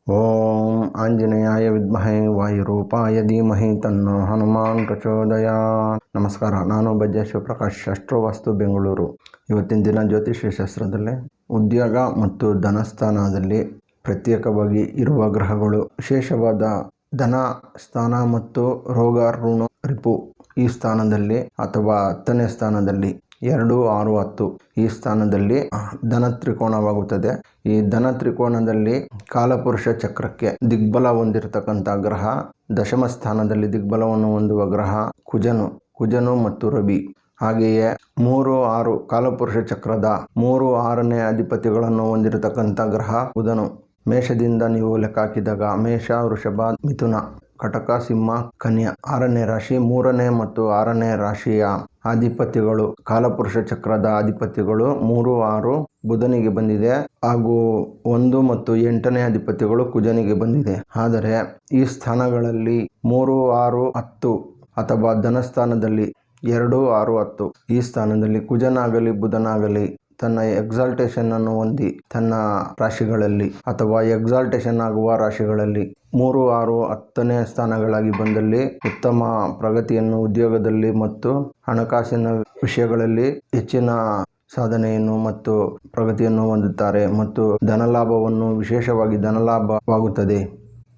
ಓಂ ಆಂಜನೇಯಾಯ ವಿದ್ಮಹೇ ವಾಯುರೂಪಾಯ ಧೀಮಹಿ ತನ್ನೋ ಹನುಮಾನ್ ಪ್ರಚೋದಯಾತ್. ನಮಸ್ಕಾರ, ನಾನು ಬಜ್ಜೆ ಶಿವಪ್ರಕಾಶ್, ಅಸ್ಟ್ರೋವಾಸ್ತು ಬೆಂಗಳೂರು. ಇವತ್ತಿನ ದಿನ ಜ್ಯೋತಿಷ್ಯ ಶಾಸ್ತ್ರದಲ್ಲಿ ಉದ್ಯೋಗ ಮತ್ತು ಧನಸ್ಥಾನದಲ್ಲಿ ಪ್ರತ್ಯೇಕವಾಗಿ ಇರುವ ಗ್ರಹಗಳು, ವಿಶೇಷವಾದ ಧನ ಸ್ಥಾನ ಮತ್ತು ರೋಗ ಋಣ ರಿಪು ಈ ಸ್ಥಾನದಲ್ಲಿ ಅಥವಾ 10ನೇ ಸ್ಥಾನದಲ್ಲಿ 2, 6, 10 ಈ ಸ್ಥಾನದಲ್ಲಿ ಧನ ತ್ರಿಕೋಣವಾಗುತ್ತದೆ. ಈ ಧನ ತ್ರಿಕೋಣದಲ್ಲಿ ಕಾಲಪುರುಷ ಚಕ್ರಕ್ಕೆ ದಿಗ್ಬಲ ಹೊಂದಿರತಕ್ಕಂಥ ಗ್ರಹ, ದಶಮ ಸ್ಥಾನದಲ್ಲಿ ದಿಗ್ಬಲವನ್ನು ಹೊಂದುವ ಗ್ರಹ ಕುಜನು ಮತ್ತು ರವಿ. ಹಾಗೆಯೇ 3, 6 ಕಾಲಪುರುಷ ಚಕ್ರದ 3, 6ನೇ ಅಧಿಪತಿಗಳನ್ನು ಹೊಂದಿರತಕ್ಕಂಥ ಗ್ರಹ ಬುಧನು. ಮೇಷದಿಂದ ನೀವು ಲೆಕ್ಕ ಹಾಕಿದಾಗ ಮೇಷ, ವೃಷಭ, ಮಿಥುನ, ಕಟಕ, ಸಿಂಹ, ಕನ್ಯಾ 6ನೇ ರಾಶಿ, 3ನೇ ಮತ್ತು 6ನೇ ರಾಶಿಯ ಅಧಿಪತಿಗಳು, ಕಾಲಪುರುಷ ಚಕ್ರದ ಅಧಿಪತಿಗಳು 3, 6 ಬುಧನಿಗೆ ಬಂದಿದೆ. ಹಾಗೂ 1 ಮತ್ತು 8ನೇ ಅಧಿಪತಿಗಳು ಕುಜನಿಗೆ ಬಂದಿದೆ. ಆದರೆ ಈ ಸ್ಥಾನಗಳಲ್ಲಿ 3, 6, 10 ಅಥವಾ ಧನಸ್ಥಾನದಲ್ಲಿ 2, 6, 10 ಈ ಸ್ಥಾನದಲ್ಲಿ ಕುಜನಾಗಲಿ ಬುಧನಾಗಲಿ ತನ್ನ ಎಕ್ಸಾಲ್ಟೇಷನ್ ಅನ್ನು ಹೊಂದಿ ತನ್ನ ರಾಶಿಗಳಲ್ಲಿ ಅಥವಾ ಎಕ್ಸಾಲ್ಟೇಷನ್ ಆಗುವ ರಾಶಿಗಳಲ್ಲಿ 3, 6, 10ನೇ ಸ್ಥಾನಗಳಾಗಿ ಬಂದಲ್ಲಿ ಉತ್ತಮ ಪ್ರಗತಿಯನ್ನು ಉದ್ಯೋಗದಲ್ಲಿ ಮತ್ತು ಹಣಕಾಸಿನ ವಿಷಯಗಳಲ್ಲಿ ಹೆಚ್ಚಿನ ಸಾಧನೆಯನ್ನು ಮತ್ತು ಪ್ರಗತಿಯನ್ನು ಹೊಂದುತ್ತಾರೆ ಮತ್ತು ಧನಲಾಭವನ್ನು, ವಿಶೇಷವಾಗಿ ಧನಲಾಭವಾಗುತ್ತದೆ.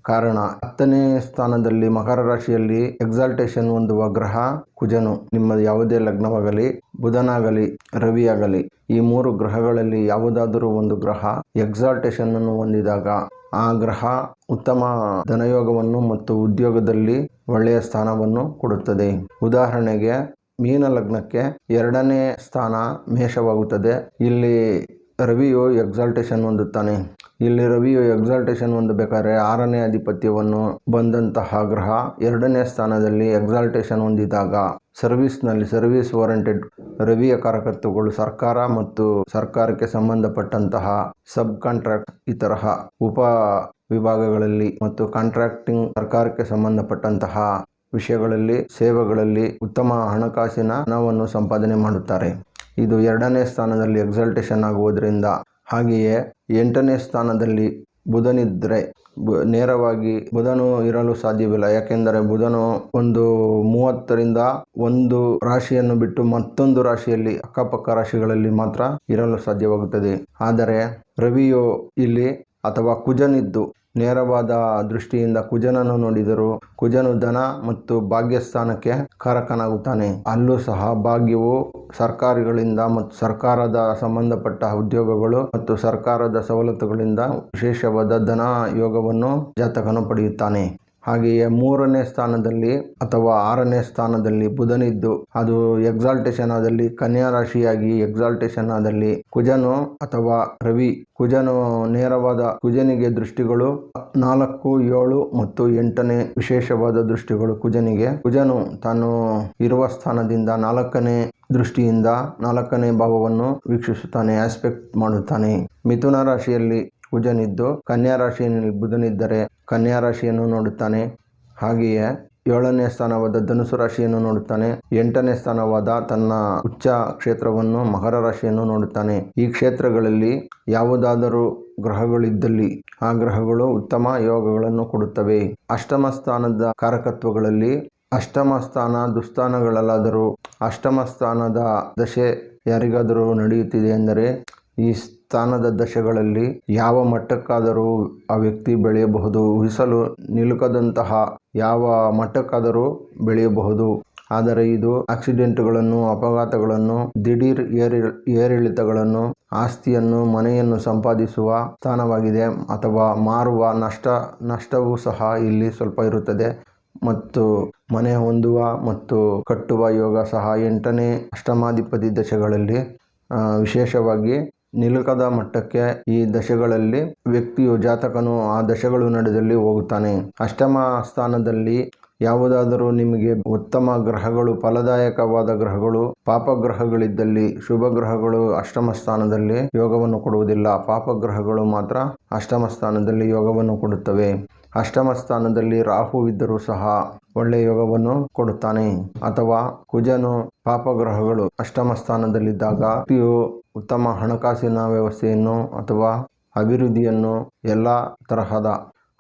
ಕಾರಣ 10ನೇ ಸ್ಥಾನದಲ್ಲಿ ಮಕರ ರಾಶಿಯಲ್ಲಿ ಎಕ್ಸಾಲ್ಟೇಷನ್ ಹೊಂದುವ ಗ್ರಹ ಕುಜನು. ನಿಮ್ಮ ಯಾವುದೇ ಲಗ್ನವಾಗಲಿ, ಬುಧನಾಗಲಿ, ರವಿಯಾಗಲಿ ಈ 3 ಗ್ರಹಗಳಲ್ಲಿ ಯಾವುದಾದರೂ ಒಂದು ಗ್ರಹ ಎಕ್ಸಾಲ್ಟೇಷನ್ ಅನ್ನು ಹೊಂದಿದಾಗ ಆ ಗ್ರಹ ಉತ್ತಮ ಧನಯೋಗವನ್ನು ಮತ್ತು ಉದ್ಯೋಗದಲ್ಲಿ ಒಳ್ಳೆಯ ಸ್ಥಾನವನ್ನು ಕೊಡುತ್ತದೆ. ಉದಾಹರಣೆಗೆ ಮೀನ ಲಗ್ನಕ್ಕೆ 2ನೇ ಸ್ಥಾನ ಮೇಷವಾಗುತ್ತದೆ. ಇಲ್ಲಿ ರವಿಯು ಎಕ್ಸಾಲ್ಟೇಷನ್ ಹೊಂದುತ್ತಾನೆ. ಇಲ್ಲಿ ರವಿಯು ಎಕ್ಸಾಲ್ಟೇಷನ್ ಹೊಂದಬೇಕಾದ್ರೆ 6ನೇ ಅಧಿಪತ್ಯವನ್ನು ಬಂದಂತಹ ಗ್ರಹ 2ನೇ ಸ್ಥಾನದಲ್ಲಿ ಎಕ್ಸಾಲ್ಟೇಷನ್ ಹೊಂದಿದಾಗ ಸರ್ವಿಸ್ ಓರಿಯೆಂಟೆಡ್ ರವಿಯ ಕಾರಕತ್ವಗಳು ಸರ್ಕಾರ ಮತ್ತು ಸರ್ಕಾರಕ್ಕೆ ಸಂಬಂಧಪಟ್ಟಂತಹ ಸಬ್ ಕಾಂಟ್ರಾಕ್ಟ್ ಈ ತರಹ ಉಪ ವಿಭಾಗಗಳಲ್ಲಿ ಮತ್ತು ಕಾಂಟ್ರಾಕ್ಟಿಂಗ್ ಸರ್ಕಾರಕ್ಕೆ ಸಂಬಂಧಪಟ್ಟಂತಹ ವಿಷಯಗಳಲ್ಲಿ, ಸೇವೆಗಳಲ್ಲಿ ಉತ್ತಮ ಹಣಕಾಸಿನ ಹಣವನ್ನು ಸಂಪಾದನೆ ಮಾಡುತ್ತಾರೆ. ಇದು 2ನೇ ಸ್ಥಾನದಲ್ಲಿ ಎಕ್ಸಾಲ್ಟೇಷನ್ ಆಗುವುದರಿಂದ. ಹಾಗೆಯೇ 8ನೇ ಸ್ಥಾನದಲ್ಲಿ ಬುಧನಿದ್ದರೆ ನೇರವಾಗಿ ಬುಧನು ಇರಲು ಸಾಧ್ಯವಿಲ್ಲ. ಯಾಕೆಂದರೆ ಬುಧನು ಒಂದು 30ರಿಂದ ಒಂದು ರಾಶಿಯನ್ನು ಬಿಟ್ಟು ಮತ್ತೊಂದು ರಾಶಿಯಲ್ಲಿ, ಅಕ್ಕಪಕ್ಕ ರಾಶಿಗಳಲ್ಲಿ ಮಾತ್ರ ಇರಲು ಸಾಧ್ಯವಾಗುತ್ತದೆ. ಆದರೆ ರವಿಯು ಇಲ್ಲಿ ಅಥವಾ ಕುಜನಿದ್ದು ನೇರವಾದ ದೃಷ್ಟಿಯಿಂದ ಕುಜನನ್ನು ನೋಡಿದರೂ ಕುಜನು ಧನ ಮತ್ತು ಭಾಗ್ಯಸ್ಥಾನಕ್ಕೆ ಕಾರಕನಾಗುತ್ತಾನೆ. ಅಲ್ಲೂ ಸಹ ಭಾಗ್ಯವು ಸರ್ಕಾರಿಗಳಿಂದ ಮತ್ತು ಸರ್ಕಾರದ ಸಂಬಂಧಪಟ್ಟ ಉದ್ಯೋಗಗಳು ಮತ್ತು ಸರ್ಕಾರದ ಸವಲತ್ತುಗಳಿಂದ ವಿಶೇಷವಾದ ಧನ ಯೋಗವನ್ನು ಜಾತಕನು ಪಡೆಯುತ್ತಾನೆ. ಹಾಗೆಯೇ 3ನೇ ಸ್ಥಾನದಲ್ಲಿ ಅಥವಾ 6ನೇ ಸ್ಥಾನದಲ್ಲಿ ಬುಧನಿದ್ದು ಅದು ಎಕ್ಸಾಲ್ಟೇಷನ್ ಆದಲ್ಲಿ, ಕನ್ಯಾ ರಾಶಿಯಾಗಿ ಎಕ್ಸಾಲ್ಟೇಷನ್ ಆದಲ್ಲಿ ಕುಜನು ಅಥವಾ ರವಿ, ಕುಜನು ನೇರವಾದ ಕುಜನಿಗೆ ದೃಷ್ಟಿಗಳು 4, 7 ಮತ್ತು 8ನೇ ವಿಶೇಷವಾದ ದೃಷ್ಟಿಗಳು ಕುಜನಿಗೆ. ಕುಜನು ತಾನು ಇರುವ ಸ್ಥಾನದಿಂದ 4ನೇ ದೃಷ್ಟಿಯಿಂದ 4ನೇ ಭಾವವನ್ನು ವೀಕ್ಷಿಸುತ್ತಾನೆ, ಆಸ್ಪೆಕ್ಟ್ ಮಾಡುತ್ತಾನೆ. ಮಿಥುನ ರಾಶಿಯಲ್ಲಿ ಕುಜನಿದ್ದು ಕನ್ಯಾ ರಾಶಿಯಲ್ಲಿ ಬುಧನಿದ್ದರೆ ಕನ್ಯಾ ರಾಶಿಯನ್ನು ನೋಡುತ್ತಾನೆ. ಹಾಗೆಯೇ 7ನೇ ಸ್ಥಾನವಾದ ಧನುಸು ರಾಶಿಯನ್ನು ನೋಡುತ್ತಾನೆ. 8ನೇ ಸ್ಥಾನವಾದ ತನ್ನ ಉಚ್ಚ ಕ್ಷೇತ್ರವನ್ನು ಮಕರ ರಾಶಿಯನ್ನು ನೋಡುತ್ತಾನೆ. ಈ ಕ್ಷೇತ್ರಗಳಲ್ಲಿ ಯಾವುದಾದರೂ ಗ್ರಹಗಳಿದ್ದಲ್ಲಿ ಆ ಗ್ರಹಗಳು ಉತ್ತಮ ಯೋಗಗಳನ್ನು ಕೊಡುತ್ತವೆ. ಅಷ್ಟಮ ಸ್ಥಾನದ ಕಾರಕತ್ವಗಳಲ್ಲಿ ಅಷ್ಟಮ ಸ್ಥಾನ ದುಸ್ಥಾನಗಳಲ್ಲಾದರೂ ಅಷ್ಟಮ ಸ್ಥಾನದ ದಶೆ ಯಾರಿಗಾದರೂ ನಡೆಯುತ್ತಿದೆ ಎಂದರೆ ಈ ಸ್ಥಾನದ ದಶೆಗಳಲ್ಲಿ ಯಾವ ಮಟ್ಟಕ್ಕಾದರೂ ಆ ವ್ಯಕ್ತಿ ಬೆಳೆಯಬಹುದು. ಊಹಿಸಲು ನಿಲುಕದಂತಹ ಯಾವ ಮಟ್ಟಕ್ಕಾದರೂ ಬೆಳೆಯಬಹುದು. ಆದರೆ ಇದು ಆಕ್ಸಿಡೆಂಟ್ಗಳನ್ನು, ಅಪಘಾತಗಳನ್ನು, ದಿಢೀರ್ ಏರಿಳಿತಗಳನ್ನು, ಆಸ್ತಿಯನ್ನು, ಮನೆಯನ್ನು ಸಂಪಾದಿಸುವ ಸ್ಥಾನವಾಗಿದೆ. ಅಥವಾ ಮಾರುವ ನಷ್ಟವೂ ಸಹ ಇಲ್ಲಿ ಸ್ವಲ್ಪ ಇರುತ್ತದೆ. ಮತ್ತು ಮನೆ ಹೊಂದುವ ಮತ್ತು ಕಟ್ಟುವ ಯೋಗ ಸಹ 8ನೇ ಅಷ್ಟಮಾಧಿಪತಿ ದಶೆಗಳಲ್ಲಿ ವಿಶೇಷವಾಗಿ ನಿಲುಕದ ಮಟ್ಟಕ್ಕೆ ಈ ದಶೆಗಳಲ್ಲಿ ವ್ಯಕ್ತಿಯು, ಜಾತಕನು ಆ ದಶೆಗಳು ನಡೆದಲ್ಲಿ ಹೋಗುತ್ತಾನೆ. ಅಷ್ಟಮ ಸ್ಥಾನದಲ್ಲಿ ಯಾವುದಾದರೂ ನಿಮಗೆ ಉತ್ತಮ ಗ್ರಹಗಳು, ಫಲದಾಯಕವಾದ ಗ್ರಹಗಳು, ಪಾಪಗ್ರಹಗಳಿದ್ದಲ್ಲಿ, ಶುಭ ಗ್ರಹಗಳು ಅಷ್ಟಮ ಸ್ಥಾನದಲ್ಲಿ ಯೋಗವನ್ನು ಕೊಡುವುದಿಲ್ಲ. ಪಾಪಗ್ರಹಗಳು ಮಾತ್ರ ಅಷ್ಟಮ ಸ್ಥಾನದಲ್ಲಿ ಯೋಗವನ್ನು ಕೊಡುತ್ತವೆ. ಅಷ್ಟಮ ಸ್ಥಾನದಲ್ಲಿ ರಾಹುವಿದ್ದರೂ ಸಹ ಒಳ್ಳೆಯ ಯೋಗವನ್ನು ಕೊಡುತ್ತಾನೆ. ಅಥವಾ ಕುಜನು, ಪಾಪಗ್ರಹಗಳು ಅಷ್ಟಮ ಸ್ಥಾನದಲ್ಲಿದ್ದಾಗ ವ್ಯಕ್ತಿಯು ಉತ್ತಮ ಹಣಕಾಸಿನ ವ್ಯವಸ್ಥೆಯನ್ನು ಅಥವಾ ಅಭಿವೃದ್ಧಿಯನ್ನು, ಎಲ್ಲ ತರಹದ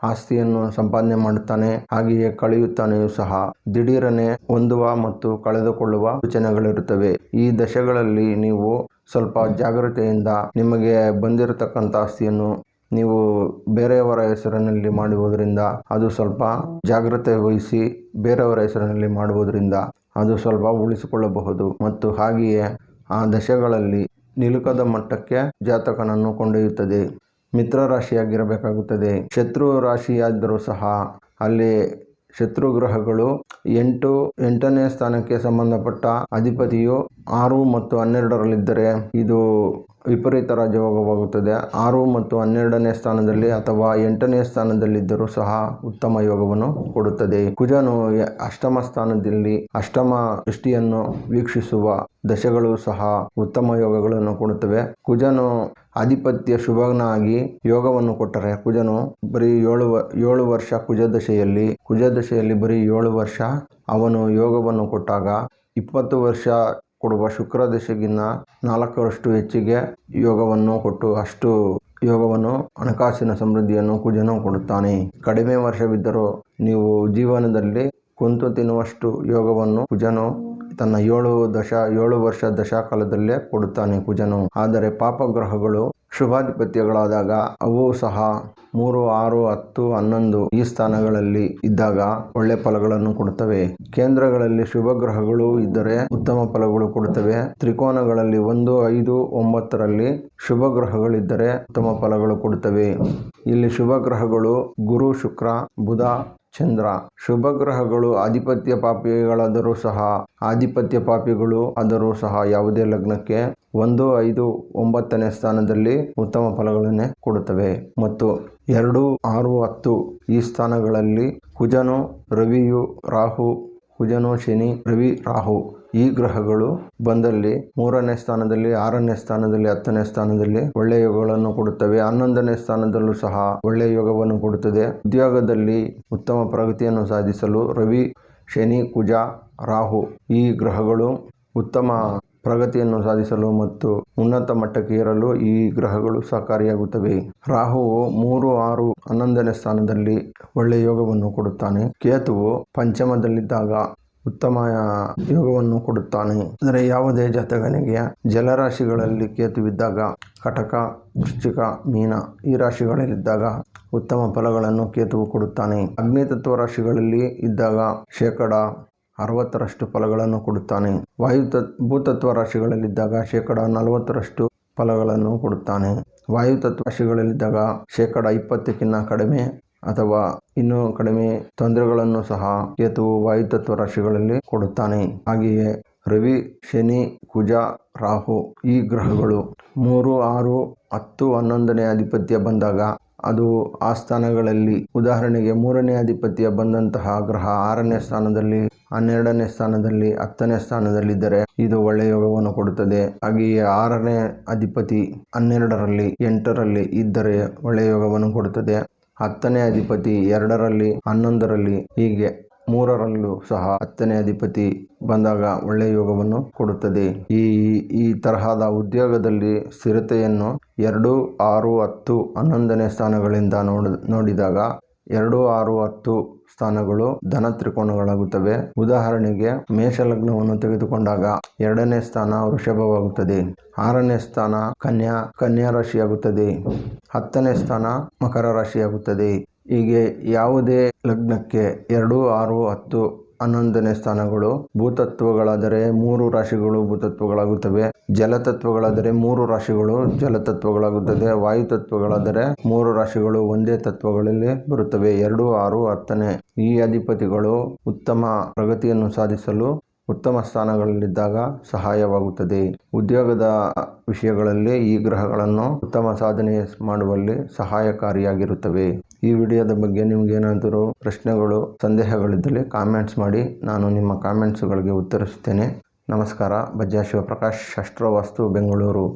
ಆಸ್ತಿಯನ್ನು ಸಂಪಾದನೆ ಮಾಡುತ್ತಾನೆ, ಹಾಗೆಯೇ ಕಳೆಯುತ್ತಾನೆಯೂ ಸಹ. ದಿಢೀರನೆ ಹೊಂದುವ ಮತ್ತು ಕಳೆದುಕೊಳ್ಳುವ ಸೂಚನೆಗಳಿರುತ್ತವೆ. ಈ ದಶೆಗಳಲ್ಲಿ ನೀವು ಸ್ವಲ್ಪ ಜಾಗ್ರತೆಯಿಂದ ನಿಮಗೆ ಬಂದಿರತಕ್ಕಂಥ ಆಸ್ತಿಯನ್ನು ನೀವು ಬೇರೆಯವರ ಹೆಸರಿನಲ್ಲಿ ಮಾಡುವುದರಿಂದ ಅದು ಸ್ವಲ್ಪ ಜಾಗ್ರತೆ ವಹಿಸಿ ಬೇರೆಯವರ ಹೆಸರಿನಲ್ಲಿ ಮಾಡುವುದರಿಂದ ಅದು ಸ್ವಲ್ಪ ಉಳಿಸಿಕೊಳ್ಳಬಹುದು. ಮತ್ತು ಹಾಗೆಯೇ ಆ ದಶೆಗಳಲ್ಲಿ ನಿಲುಕದ ಮಟ್ಟಕ್ಕೆ ಜಾತಕನನ್ನು ಕೊಂಡೊಯ್ಯುತ್ತದೆ. ಮಿತ್ರ ರಾಶಿಯಾಗಿರಬೇಕಾಗುತ್ತದೆ. ಶತ್ರು ರಾಶಿಯಾದರೂ ಸಹ ಅಲ್ಲಿ ಶತ್ರು ಗ್ರಹಗಳು 8ನೇ ಸ್ಥಾನಕ್ಕೆ ಸಂಬಂಧಪಟ್ಟ ಅಧಿಪತಿಯು 6 ಮತ್ತು 12ರಲ್ಲಿದ್ದರೆ ಇದು ವಿಪರೀತ ರಾಜಯೋಗವಾಗುತ್ತದೆ. 6 ಮತ್ತು 12ನೇ ಸ್ಥಾನದಲ್ಲಿ ಅಥವಾ 8ನೇ ಸ್ಥಾನದಲ್ಲಿದ್ದರೂ ಸಹ ಉತ್ತಮ ಯೋಗವನ್ನು ಕೊಡುತ್ತದೆ. ಕುಜನು ಅಷ್ಟಮ ಸ್ಥಾನದಲ್ಲಿ ಅಷ್ಟಮ ದೃಷ್ಟಿಯನ್ನು ವೀಕ್ಷಿಸುವ ದಶೆಗಳು ಸಹ ಉತ್ತಮ ಯೋಗಗಳನ್ನು ಕೊಡುತ್ತವೆ. ಕುಜನು ಆಧಿಪತ್ಯ ಶುಭನಾಗಿ ಯೋಗವನ್ನು ಕೊಟ್ಟರೆ, ಕುಜನು ಬರೀ 7 ವರ್ಷ ಕುಜ ದಶೆಯಲ್ಲಿ ಬರೀ 7 ವರ್ಷ ಅವನು ಯೋಗವನ್ನು ಕೊಟ್ಟಾಗ 20 ವರ್ಷ ಕೊಡುವ ಶುಕ್ರ ದಶೆಗಿನ್ನ 4ರಷ್ಟು ಹೆಚ್ಚಿಗೆ ಯೋಗವನ್ನು ಕೊಟ್ಟು ಅಷ್ಟು ಯೋಗವನ್ನು ಹಣಕಾಸಿನ ಸಮೃದ್ಧಿಯನ್ನು ಕುಜನು ಕೊಡುತ್ತಾನೆ. ಕಡಿಮೆ ವರ್ಷವಿದ್ದರೂ ನೀವು ಜೀವನದಲ್ಲಿ ಕುಂತು ತಿನ್ನುವಷ್ಟು ಯೋಗವನ್ನು ಕುಜನು ತನ್ನ 7 ವರ್ಷ ದಶಾಕಾಲದಲ್ಲೇ ಕೊಡುತ್ತಾನೆ ಕುಜನು. ಆದರೆ ಪಾಪಗ್ರಹಗಳು ಶುಭಾಧಿಪತ್ಯಗಳಾದಾಗ ಅವು ಸಹ 3, 6, 10, 11 ಈ ಸ್ಥಾನಗಳಲ್ಲಿ ಇದ್ದಾಗ ಒಳ್ಳೆ ಫಲಗಳನ್ನು ಕೊಡುತ್ತವೆ. ಕೇಂದ್ರಗಳಲ್ಲಿ ಶುಭ ಗ್ರಹಗಳು ಇದ್ದರೆ ಉತ್ತಮ ಫಲಗಳು ಕೊಡುತ್ತವೆ. ತ್ರಿಕೋನಗಳಲ್ಲಿ 1, 5, 9ರಲ್ಲಿ ಶುಭ ಗ್ರಹಗಳಿದ್ದರೆ ಉತ್ತಮ ಫಲಗಳು ಕೊಡುತ್ತವೆ. ಇಲ್ಲಿ ಶುಭ ಗ್ರಹಗಳು ಗುರು, ಶುಕ್ರ, ಬುಧ, ಚಂದ್ರ. ಶುಭ ಗ್ರಹಗಳು ಆಧಿಪತ್ಯ ಪಾಪಿಗಳಾದರೂ ಸಹ ಯಾವುದೇ ಲಗ್ನಕ್ಕೆ 1, 5, 9ನೇ ಸ್ಥಾನದಲ್ಲಿ ಉತ್ತಮ ಫಲಗಳನ್ನೇ ಕೊಡುತ್ತವೆ. ಮತ್ತು 2, 6, 10 ಈ ಸ್ಥಾನಗಳಲ್ಲಿ ಕುಜನು, ರವಿಯು, ರಾಹು, ಕುಜನು, ಶನಿ, ರವಿ, ರಾಹು ಈ ಗ್ರಹಗಳು ಬಂದಲ್ಲಿ 3ನೇ ಸ್ಥಾನದಲ್ಲಿ, 6ನೇ ಸ್ಥಾನದಲ್ಲಿ, 10ನೇ ಸ್ಥಾನದಲ್ಲಿ ಒಳ್ಳೆಯ ಯೋಗಗಳನ್ನು ಕೊಡುತ್ತವೆ. 11ನೇ ಸ್ಥಾನದಲ್ಲೂ ಸಹ ಒಳ್ಳೆಯ ಯೋಗವನ್ನು ಕೊಡುತ್ತದೆ. ಉದ್ಯೋಗದಲ್ಲಿ ಉತ್ತಮ ಪ್ರಗತಿಯನ್ನು ಸಾಧಿಸಲು ರವಿ, ಶನಿ, ಕುಜ, ರಾಹು ಈ ಗ್ರಹಗಳು ಉತ್ತಮ ಪ್ರಗತಿಯನ್ನು ಸಾಧಿಸಲು ಮತ್ತು ಉನ್ನತ ಮಟ್ಟಕ್ಕೆ ಏರಲು ಈ ಗ್ರಹಗಳು ಸಹಕಾರಿಯಾಗುತ್ತವೆ. ರಾಹುವು 3, 6, 11ನೇ ಸ್ಥಾನದಲ್ಲಿ ಒಳ್ಳೆಯ ಯೋಗವನ್ನು ಕೊಡುತ್ತಾನೆ. ಕೇತುವು ಪಂಚಮದಲ್ಲಿದ್ದಾಗ ಉತ್ತಮ ಯೋಗವನ್ನು ಕೊಡುತ್ತಾನೆ. ಅಂದರೆ ಯಾವುದೇ ಜಾತಕನಿಗೆ ಜಲರಾಶಿಗಳಲ್ಲಿ ಕೇತುವಿದ್ದಾಗ ಕಟಕ, ವೃಶ್ಚಿಕ, ಮೀನ ಈ ರಾಶಿಗಳಲ್ಲಿದ್ದಾಗ ಉತ್ತಮ ಫಲಗಳನ್ನು ಕೇತುವು ಕೊಡುತ್ತಾನೆ. ಅಗ್ನಿತತ್ವ ರಾಶಿಗಳಲ್ಲಿ ಇದ್ದಾಗ 60% ಫಲಗಳನ್ನು ಕೊಡುತ್ತಾನೆ. ಭೂತತ್ವ ರಾಶಿಗಳಲ್ಲಿದ್ದಾಗ 40% ಫಲಗಳನ್ನು ಕೊಡುತ್ತಾನೆ. ವಾಯುತತ್ವ ರಾಶಿಗಳಲ್ಲಿದ್ದಾಗ 20%ಕ್ಕಿಂತ ಕಡಿಮೆ ಅಥವಾ ಇನ್ನೂ ಕಡಿಮೆ ತೊಂದರೆಗಳನ್ನು ಸಹ ಕೇತುವು ವಾಯುತತ್ವ ರಾಶಿಗಳಲ್ಲಿ ಕೊಡುತ್ತಾನೆ. ಹಾಗೆಯೇ ರವಿ, ಶನಿ, ಕುಜ, ರಾಹು ಈ ಗ್ರಹಗಳು 3, 6, 10, 11ನೇ ಅಧಿಪತ್ಯ ಬಂದಾಗ ಅದು ಆ ಸ್ಥಾನಗಳಲ್ಲಿ ಉದಾಹರಣೆಗೆ 3ನೇ ಅಧಿಪತ್ಯ ಬಂದಂತಹ ಗ್ರಹ 6ನೇ ಸ್ಥಾನದಲ್ಲಿ, 12ನೇ ಸ್ಥಾನದಲ್ಲಿ, 10ನೇ ಸ್ಥಾನದಲ್ಲಿದ್ದರೆ ಇದು ಒಳ್ಳೆಯ ಯೋಗವನ್ನು ಕೊಡುತ್ತದೆ. ಹಾಗೆಯೇ 6ನೇ ಅಧಿಪತಿ 12ರಲ್ಲಿ, 8ರಲ್ಲಿ ಇದ್ದರೆ ಒಳ್ಳೆಯ ಯೋಗವನ್ನು ಕೊಡುತ್ತದೆ. 10ನೇ ಅಧಿಪತಿ 2ರಲ್ಲಿ, 11ರಲ್ಲಿ ಹೀಗೆ 3ರಲ್ಲೂ ಸಹ 10ನೇ ಅಧಿಪತಿ ಬಂದಾಗ ಒಳ್ಳೆಯ ಯೋಗವನ್ನು ಕೊಡುತ್ತದೆ. ಈ ತರಹದ ಉದ್ಯೋಗದಲ್ಲಿ ಸ್ಥಿರತೆಯನ್ನು 2, 6, 10, 11ನೇ ಸ್ಥಾನಗಳಿಂದ ನೋಡಿದಾಗ 2, 6, 10 ಸ್ಥಾನಗಳು ಧನ ತ್ರಿಕೋನಗಳಾಗುತ್ತವೆ. ಉದಾಹರಣೆಗೆ ಮೇಷಲಗ್ನವನ್ನು ತೆಗೆದುಕೊಂಡಾಗ 2ನೇ ಸ್ಥಾನ ವೃಷಭವಾಗುತ್ತದೆ, 6ನೇ ಸ್ಥಾನ ಕನ್ಯಾ ರಾಶಿಯಾಗುತ್ತದೆ, 10ನೇ ಸ್ಥಾನ ಮಕರ ರಾಶಿಯಾಗುತ್ತದೆ. ಹೀಗೆ ಯಾವುದೇ ಲಗ್ನಕ್ಕೆ 2, 6, 10, 11ನೇ ಸ್ಥಾನಗಳು ಭೂತತ್ವಗಳಾದರೆ 3 ರಾಶಿಗಳು ಭೂತತ್ವಗಳಾಗುತ್ತವೆ. ಜಲತತ್ವಗಳಾದರೆ 3 ರಾಶಿಗಳು ಜಲತತ್ವಗಳಾಗುತ್ತದೆ. ವಾಯುತತ್ವಗಳಾದರೆ 3 ರಾಶಿಗಳು ಒಂದೇ ತತ್ವಗಳಲ್ಲಿ ಬರುತ್ತವೆ. 2, 6, 10ನೇ ಈ ಅಧಿಪತಿಗಳು ಉತ್ತಮ ಪ್ರಗತಿಯನ್ನು ಸಾಧಿಸಲು ಉತ್ತಮ ಸ್ಥಾನಗಳಲ್ಲಿದ್ದಾಗ ಸಹಾಯವಾಗುತ್ತದೆ. ಉದ್ಯೋಗದ ವಿಷಯಗಳಲ್ಲಿ ಈ ಗ್ರಹಗಳನ್ನು ಉತ್ತಮ ಸಾಧನೆ ಮಾಡುವಲ್ಲಿ ಸಹಾಯಕಾರಿಯಾಗಿರುತ್ತವೆ. ಈ ವಿಡಿಯೋದ ಬಗ್ಗೆ ನಿಮಗೇನಾದರೂ ಪ್ರಶ್ನೆಗಳು, ಸಂದೇಹಗಳಿದ್ದಲ್ಲಿ ಕಾಮೆಂಟ್ಸ್ ಮಾಡಿ, ನಾನು ನಿಮ್ಮ ಕಾಮೆಂಟ್ಸ್ಗಳಿಗೆ ಉತ್ತರಿಸುತ್ತೇನೆ. ನಮಸ್ಕಾರ. ಬಜ್ಜಾ ಶಿವಪ್ರಕಾಶ್, ಅಸ್ಟ್ರೋ ವಾಸ್ತು, ಬೆಂಗಳೂರು.